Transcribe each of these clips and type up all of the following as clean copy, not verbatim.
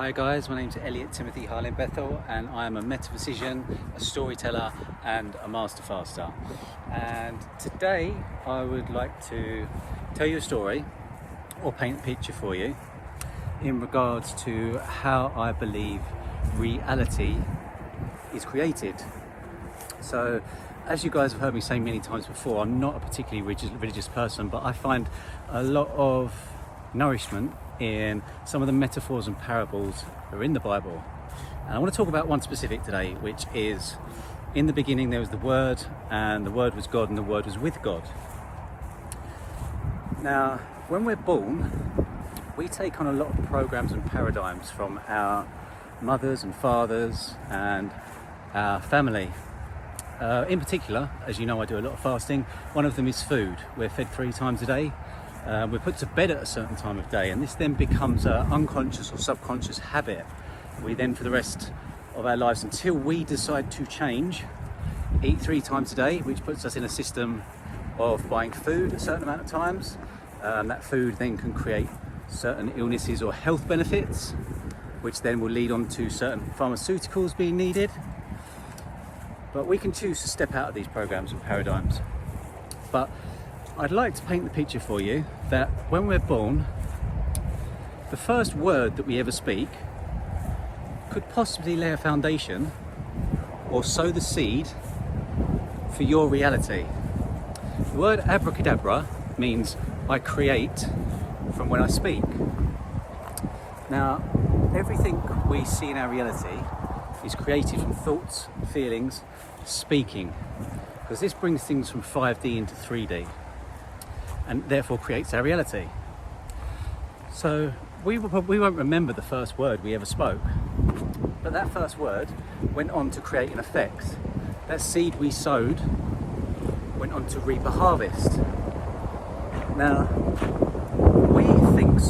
Hi guys, my name's Elliot Timothy Harlin Bethel and I am a metaphysician, a storyteller and a master faster. And today I would like to tell you a story or paint a picture for you in regards to how I believe reality is created. So as you guys have heard me say many times before, I'm not a particularly religious person, but I find a lot of nourishment in some of the metaphors and parables that are in the Bible. And I want to talk about one specific today, which is, in the beginning there was the Word, and the Word was God, and the Word was with God. Now, when we're born, we take on a lot of programs and paradigms from our mothers and fathers and our family. In particular, as you know, I do a lot of fasting. One of them is food. We're fed 3 times a day. We're put to bed at a certain time of day, and this then becomes an unconscious or subconscious habit. We then, for the rest of our lives, until we decide to change, eat 3 times a day, which puts us in a system of buying food a certain amount of times. That food then can create certain illnesses or health benefits, which then will lead on to certain pharmaceuticals being needed. But we can choose to step out of these programs and paradigms. But I'd like to paint the picture for you that when we're born, the first word that we ever speak could possibly lay a foundation or sow the seed for your reality. The word abracadabra means I create from when I speak. Now, everything we see in our reality is created from thoughts, feelings, speaking, because this brings things from 5D into 3D. And therefore creates our reality. So we won't remember the first word we ever spoke, but that first word went on to create an effect. That seed we sowed went on to reap a harvest. Now, we think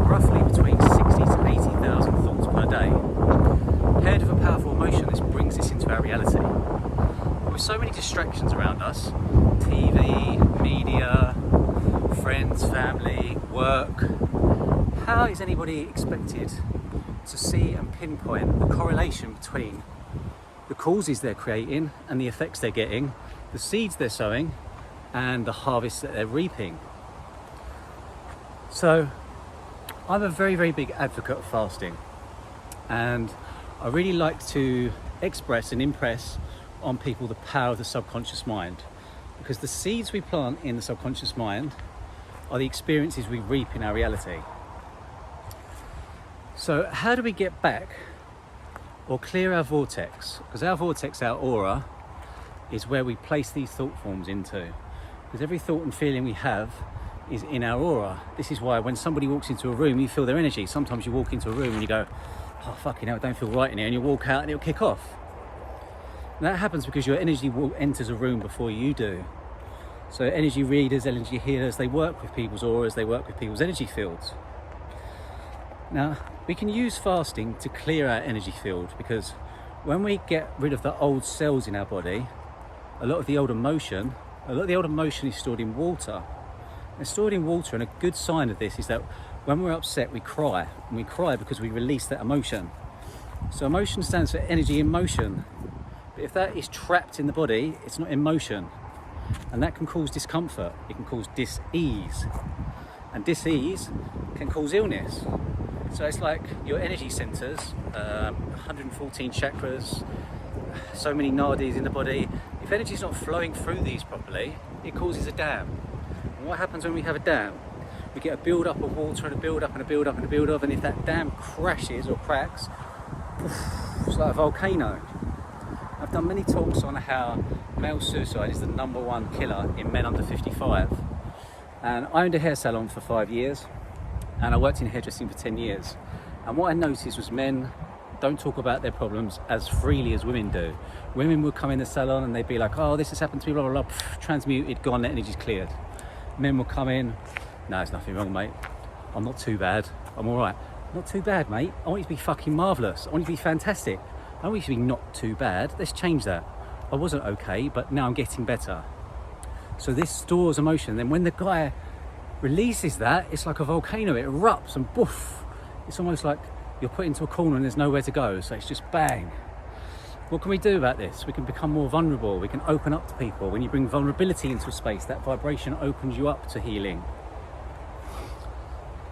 roughly between 60 to 80,000 thoughts per day. Paired with a powerful emotion, this brings this into our reality. With so many distractions around us, TV, media, friends, family, work, how is anybody expected to see and pinpoint the correlation between the causes they're creating and the effects they're getting, the seeds they're sowing and the harvest that they're reaping? So I'm a very, very big advocate of fasting, and I really like to express and impress on people the power of the subconscious mind, because the seeds we plant in the subconscious mind are the experiences we reap in our reality. So how do we get back or clear our vortex? Because our vortex, our aura, is where we place these thought forms into. Because every thought and feeling we have is in our aura. This is why when somebody walks into a room, you feel their energy. Sometimes you walk into a room and you go, oh fucking hell, I don't feel right in here, and you walk out and it'll kick off. And that happens because your energy enters a room before you do. So energy readers, energy healers, they work with people's auras, they work with people's energy fields. Now, we can use fasting to clear our energy field, because when we get rid of the old cells in our body, a lot of the old emotion is stored in water. It's stored in water, and a good sign of this is that when we're upset, we cry. And we cry because we release that emotion. So emotion stands for energy in motion. But if that is trapped in the body, it's not in motion. And that can cause discomfort. It can cause dis-ease. And dis-ease can cause illness. So it's like your energy centers, 114 chakras, so many nadis in the body. If energy is not flowing through these properly, it causes a dam. And what happens when we have a dam? We get a build-up of water and a build-up and a build-up and a build-up, and if that dam crashes or cracks, it's like a volcano. I've done many talks on how male suicide is the #1 killer in men under 55. And I owned a hair salon for 5 years, and I worked in hairdressing for 10 years. And what I noticed was men don't talk about their problems as freely as women do. Women would come in the salon and they'd be like, oh, this has happened to me, blah, blah, blah, transmuted, gone, the energy's cleared. Men will come in, no, there's nothing wrong, mate. I'm not too bad, I'm all right. Not too bad, mate. I want you to be fucking marvellous. I want you to be fantastic. I want you to be not too bad. Let's change that. I wasn't okay, but now I'm getting better. So this stores emotion. Then when the guy releases that, it's like a volcano. It erupts and boof. It's almost like you're put into a corner and there's nowhere to go, so it's just bang. What can we do about this? We can become more vulnerable, we can open up to people. When you bring vulnerability into a space, that vibration opens you up to healing.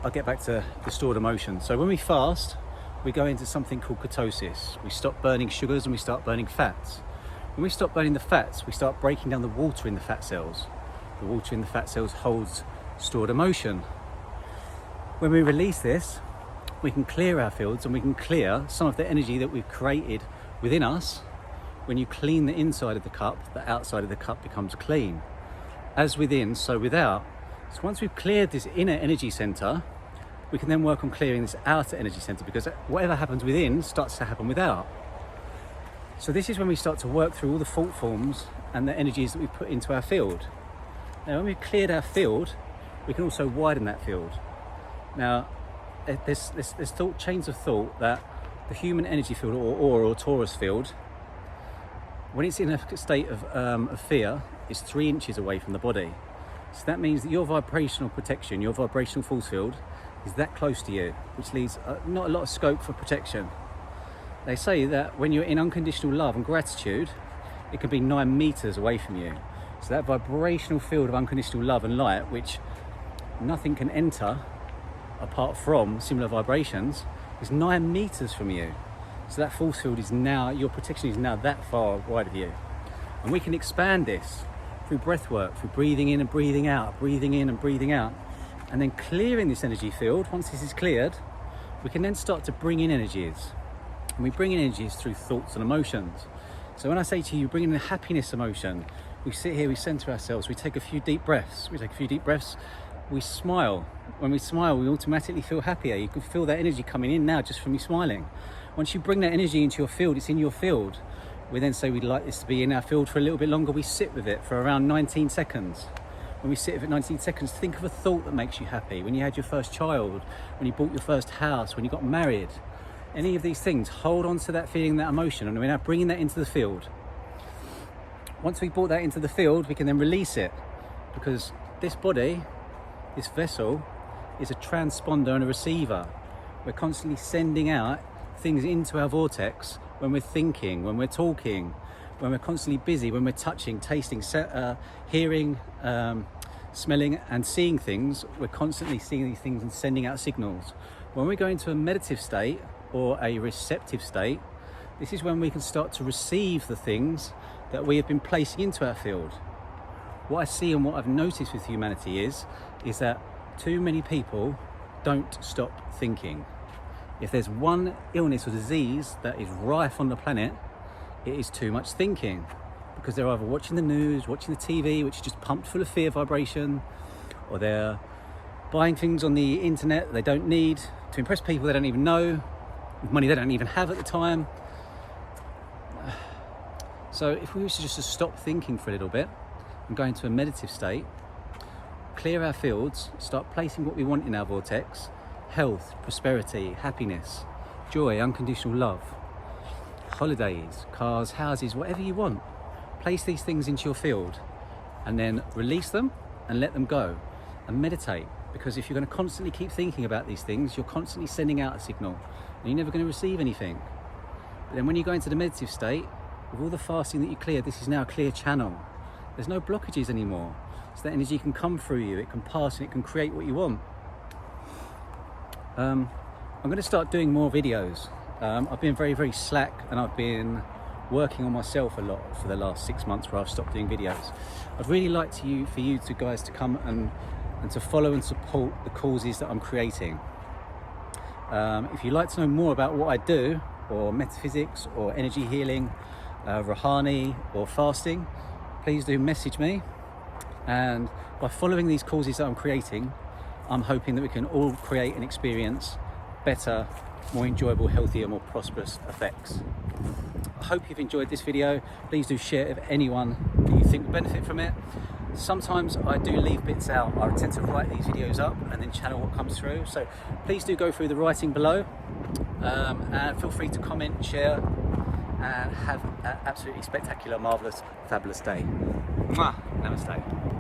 I'll get back to the stored emotions. So when we fast, we go into something called ketosis. We stop burning sugars and we start burning fats. When we stop burning the fats, we start breaking down the water in the fat cells. The water in the fat cells holds stored emotion. When we release this, we can clear our fields and we can clear some of the energy that we've created within us. When you clean the inside of the cup, the outside of the cup becomes clean. As within, so without. So once we've cleared this inner energy center, we can then work on clearing this outer energy center, because whatever happens within starts to happen without. So this is when we start to work through all the fault forms and the energies that we put into our field. Now when we've cleared our field, we can also widen that field. Now there's chains of thought that the human energy field, or aura, or torus field, when it's in a state of fear, is 3 inches away from the body. So that means that your vibrational protection, your vibrational force field, is that close to you, which leaves not a lot of scope for protection. They say that when you're in unconditional love and gratitude, it can be 9 meters away from you. So that vibrational field of unconditional love and light, which nothing can enter apart from similar vibrations, is 9 meters from you. So that force field is now, your protection is now that far wide of you. And we can expand this through breath work, through breathing in and breathing out, breathing in and breathing out, and then clearing this energy field. Once this is cleared, we can then start to bring in energies. And we bring in energies through thoughts and emotions. So when I say to you, bring in a happiness emotion, we sit here, we center ourselves, we take a few deep breaths. We smile. When we smile, we automatically feel happier. You can feel that energy coming in now just from you smiling. Once you bring that energy into your field, it's in your field. We then say we'd like this to be in our field for a little bit longer. We sit with it for around 19 seconds. When we sit with it 19 seconds, think of a thought that makes you happy. When you had your first child, when you bought your first house, when you got married, any of these things, hold on to that feeling, that emotion, and we're now bringing that into the field. Once we've brought that into the field, we can then release it, because this body, this vessel, is a transponder and a receiver. We're constantly sending out things into our vortex when we're thinking, when we're talking, when we're constantly busy, when we're touching, tasting, hearing, smelling and seeing things. We're constantly seeing these things and sending out signals. When we go into a meditative state or a receptive state, this is when we can start to receive the things that we have been placing into our field. What I see and what I've noticed with humanity is that too many people don't stop thinking. If there's one illness or disease that is rife on the planet, it is too much thinking, because they're either watching the news, watching the TV, which is just pumped full of fear vibration, or they're buying things on the internet they don't need to impress people they don't even know, with money they don't even have at the time. So if we were to just stop thinking for a little bit and go into a meditative state, clear our fields, start placing what we want in our vortex: health, prosperity, happiness, joy, unconditional love, holidays, cars, houses, whatever you want. Place these things into your field and then release them and let them go, and meditate. Because if you're going to constantly keep thinking about these things, you're constantly sending out a signal and you're never going to receive anything. But then when you go into the meditative state, with all the fasting that you clear, this is now a clear channel. There's no blockages anymore. So that energy can come through you, it can pass, and it can create what you want. I'm going to start doing more videos. I've been very, very slack, and I've been working on myself a lot for the last 6 months, where I've stopped doing videos. I'd really like for you guys to come and to follow and support the causes that I'm creating. If you'd like to know more about what I do, or metaphysics, or energy healing, Rouhani, or fasting, please do message me. And by following these causes that I'm creating, I'm hoping that we can all create and experience better, more enjoyable, healthier, more prosperous effects. I hope you've enjoyed this video. Please do share it with anyone that you think would benefit from it. Sometimes I do leave bits out. I tend to write these videos up and then channel what comes through. So please do go through the writing below, and feel free to comment, share, and have an absolutely spectacular, marvellous, fabulous day. Mwah! Namaste.